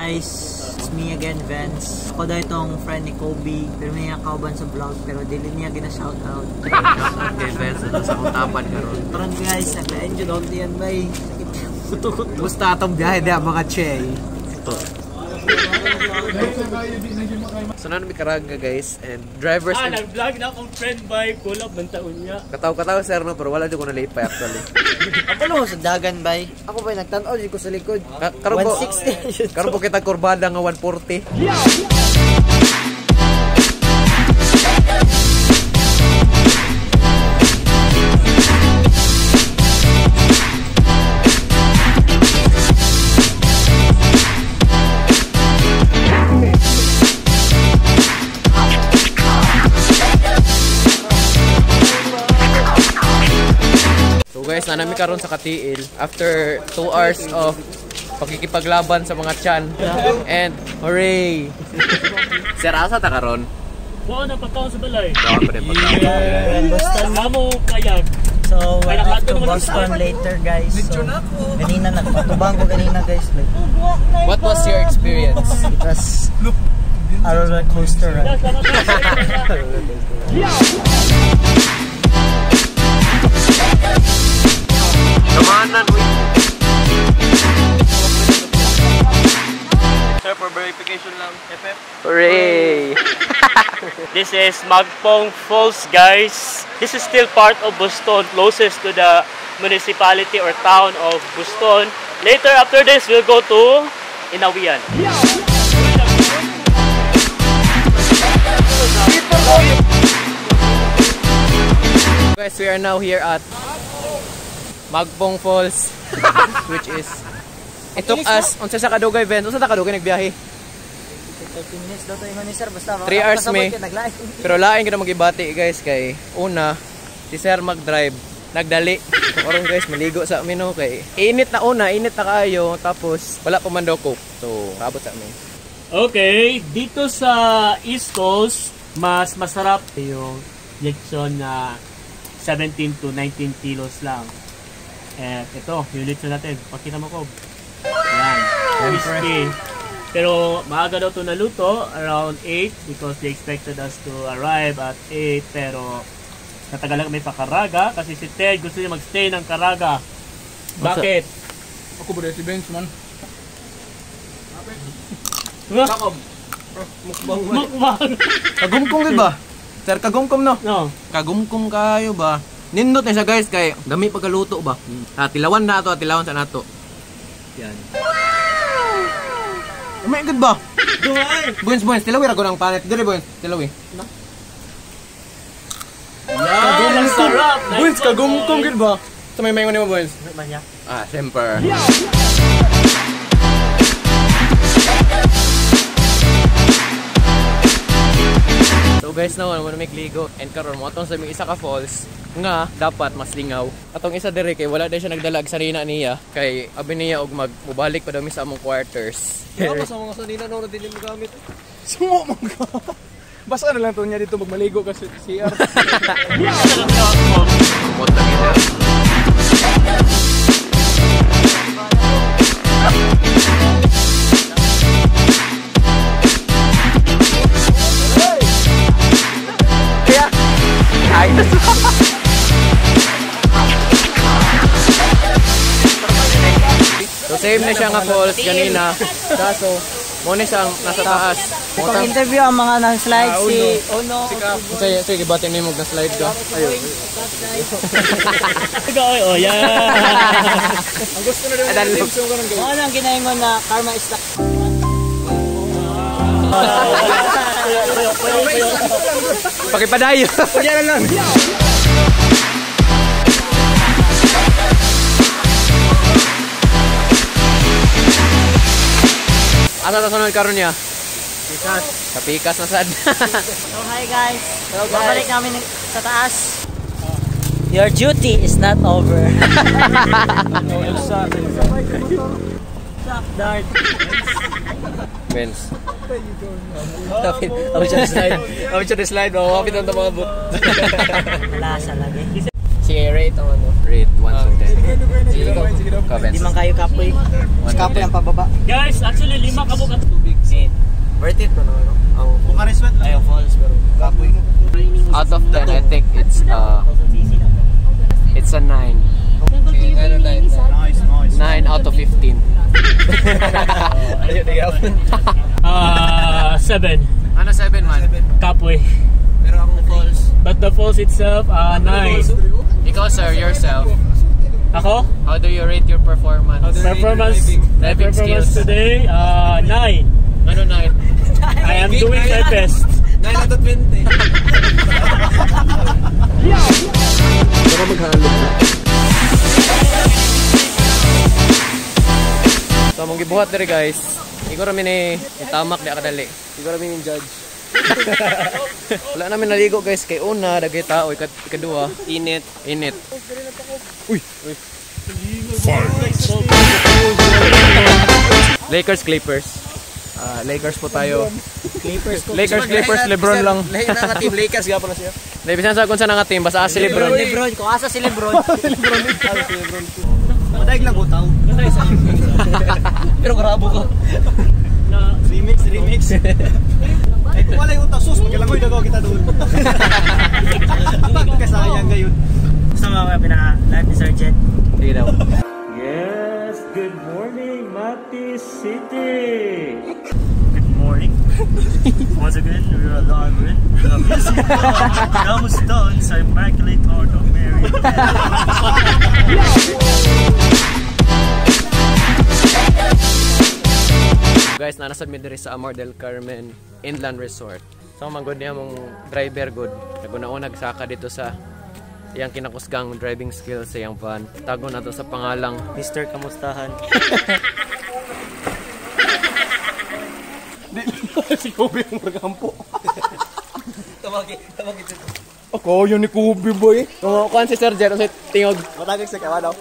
guys, it's me again, Vince. Ako daw itong friend ni Kobe, pero may kauban sa vlog, pero dili niya gina-shoutout. Shoutout kay Vince, ito sa kutapan karon. Parang guys, nagla-enjoy daw diyan bay. Gusto atong biyahe diya mga che. Ito. So namin Karaga guys, and drivers nag-vlog na akong friend by collab ng taon niya. Kataw-kataw sir no, pero wala di ko na late pa actually. Ako no, sa dagan bay. Ako bay, nagtanaw di ko sa likod. Karon po 160. Karon po kita kurbada nga 140. Guys, nanami karon sa Katiil after 2 hours of pagkikipaglaban sa mga tiyan. And hooray! Sir, asa ta karon? Oo, napataon sa balay. Boston Amo kayak. So, we're off to Boston later guys. So, ganina nagpatubang ko ganina guys. Like, what was your experience? It was a roller coaster ride. Kamanan, Sir, for verification lang. FF. hooray! This is Magpong Falls, guys. This is still part of Boston, closest to the municipality or town of Boston. Later, after this, we'll go to Inawian. Guys, we are now here at Magpong Falls, which is it took us unsa sa kadugay event, unsa ta kadugay nagbiyahe? 30 minutes daw tayo ni sir, basta 3 hours may. Pero lain kita magibati guys kay una si sir mag-drive, nagdali. So karon guys maligo sa amin no kay init na una, init na kayo tapos wala pa man daw coke. So abot sa amin. Okay, dito sa East Coast, mas masarap yung lechon na 17 to 19 kilos lang. And ito, yung lechon natin. Pakita mo ko. Yan. Crispy. Pero maaga daw ito naluto, around 8 because they expected us to arrive at 8. Pero natagalan kami pa Karaga kasi si Ted gusto niya magstay ng Karaga. Bakit? Ako ba si Benz man? Mukbang. Kagumkum gid ba? Sir kagumkum no? No. Kagumkum kayo ba? Nindot na siya guys kay dami pagkaluto ba? Tilawan na ato, tilawan sa nato. Yan. May good ba? Buins, tilawi ra ko ng panet. Dire buins, tilawi. Yan, ang sarap. Buins kagumkum gid ba? Sa may mayon mo buins. Manya. Ah, siyempre. So guys, now naman may ligo and karon mo atong sa may isa ka falls nga dapat mas lingaw. Atong isa dire kay wala din siya nagdalag sarina niya kay abi niya og mubalik pa daw mi sa among quarters. Wala pa sa mga sanina na din yung gamit. Sumo mo ka. Basta na lang to niya dito magmaligo kasi CR. Kamot lang ito. So same na siya nga falls kanina. Kaso mo na siyang nasa taas. Pag-interview ang mga nang-slide si Ono. Sige, batin mo na slide ka. Ayun. Oh, yeah. Ang gusto na rin ng team so ganun gawin. Ano ang ginahingon na karma is luck? Pakipadayo. Kuya na lang. Asa ta sunod karon niya? Pikas. Sa pikas na sad. So hi guys. Babalik namin sa taas. Your duty is not over. Suck dart. Benz. Ako siya slide. Ako siya slide. Ako kapit ang tamang abot. Lasa lagi. Sige, rate ang ano. Rate 1 to 10. Sige daw. Comments. Di man kayo kapoy. Mas kapoy ang pababa. Guys, actually 5 ka bukas tubig. Worth it no? Ang Bukareswet lang. Ayaw falls pero kapoy. out of 10, I think it's a 9. Nice. 9 out of 15. 7. Ano 7 man? Kapoy. Pero ang falls. But the falls itself, 9. Ikaw sir, yourself. Ako? How do you rate your performance? Performance skills. today, 9. Ano 9? I am doing my best. 9 out of 20. Baka maghalo. So, mong gibuhat diri guys. Ikaw rami ni itamak di akadali. Ikaw rami ni judge. Wala namin naligo guys kay una dagay tao ikadua init. Uy. Lakers Clippers. Lakers po tayo. Lakers LeBron lang. Lahi na nga team Lakers gapon na siya. Bisan sa kun sa nga team basta si LeBron. Lebron, kung asa si Lebron. Madaig lang ko tao. Pero karabo ka. Remix. Ay kung wala yung tasos, magkalangoy na ko kita doon. Kasayang gayon. Gusto mo ako pinaka-live ni Sergeant? Sige daw. Yes, good morning, Mati City. Good morning. Once again, we are live with the music Kamusta sa Immaculate Heart of Mary. Guys, nanasad mi diri sa Amor del Carmen Inland Resort. So manggod niya mong driver good. Naguna-unag saka dito sa iyang kinakusgang driving skills sa iyang van. Tago na to sa pangalang Mr. Kamustahan. Si Kobe ang magampo. Tawagin ito. Ako yun ni Kobe boy. kung kuan si Sir Jet sa tingog. Matagag sa kawa daw.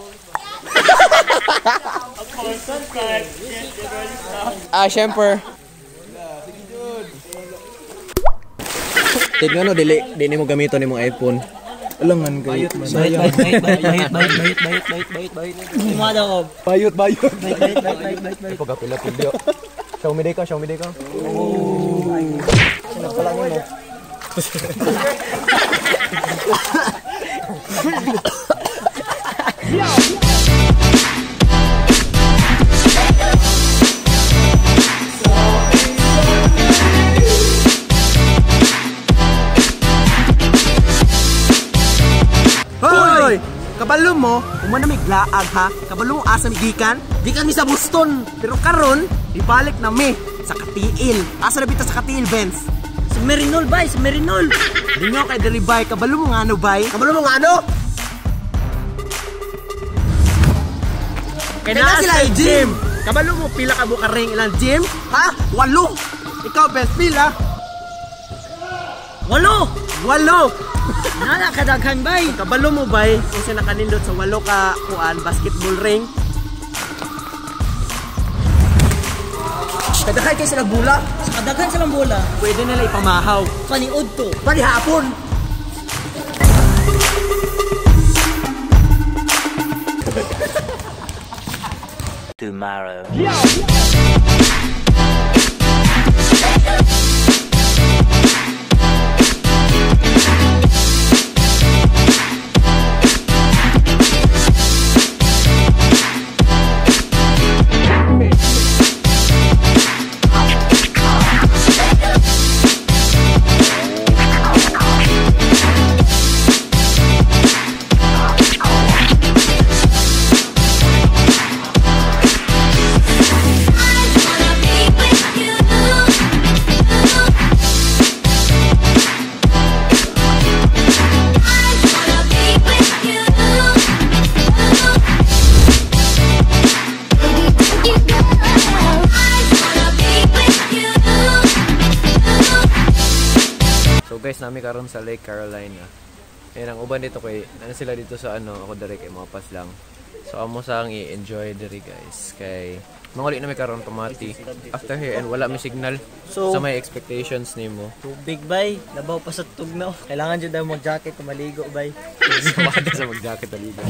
Syempre. Tignan no dili mo gamiton imong iPhone. Alangan kayo. Bayot. Mga daw. Bayot. Bayot. Pagapila-pilyo. Xiaomi day ka. Sino pala mo? Hoy! Kabalo mo, umana may glaag ha. Kabalo mo asa gikan. Gikan mi sa Boston. Pero karon, ibalik na mi sa Katiil. Asa na bita sa Katiil, Benz? Sa Merinol, bay. Sa Merinol. Dinyo kay diri bay, kabalo mo ngano bay? Kabalo mo ngano? Kaya na sila yung gym. Kabalo mo pila ka buka ring ilang gym? Ha? 8. Ikaw, Benz, pila? 8. Nana kadaghan, bay. Kabalo mo bay, kung sila nakanindot sa 8 ka kuan basketball ring. Kadaghay kayo sila bula. Kadaghan silang bola. Pwede nila ipamahaw. Paniud to. Panihapon. Tomorrow. Guys, nami karon sa Lake Carolina. Ayan ang uban dito kay ano sila dito sa ako diri kay mga pas lang. So amo sang i-enjoy diri guys kay Mangali na may karon pamati. After here and wala may signal. So, Sa may expectations nimo. tubig bay, labaw pa sa tugnaw. Kailangan dyan daw mag-jacket kung maligo bay. Sumada sa mag-jacket aligo.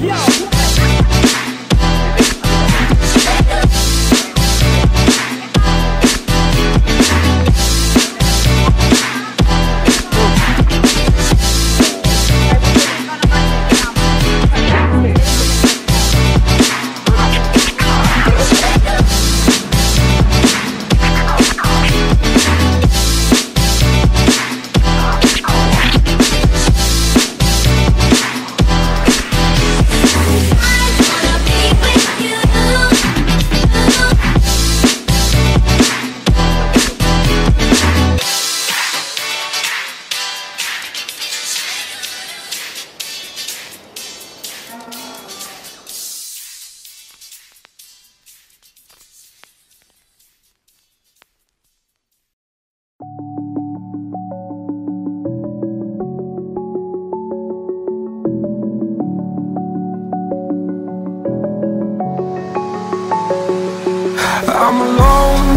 I'm alone,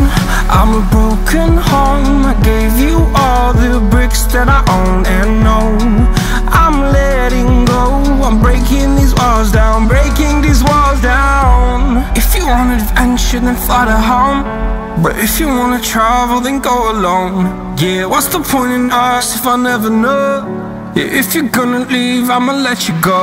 I'm a broken home. I gave you all the bricks that I own and know. I'm letting go, I'm breaking these walls down, breaking these walls down. If you want adventure, then fly to home. But if you wanna travel, then go alone. Yeah, what's the point in us if I never know? Yeah, if you're gonna leave, I'ma let you go.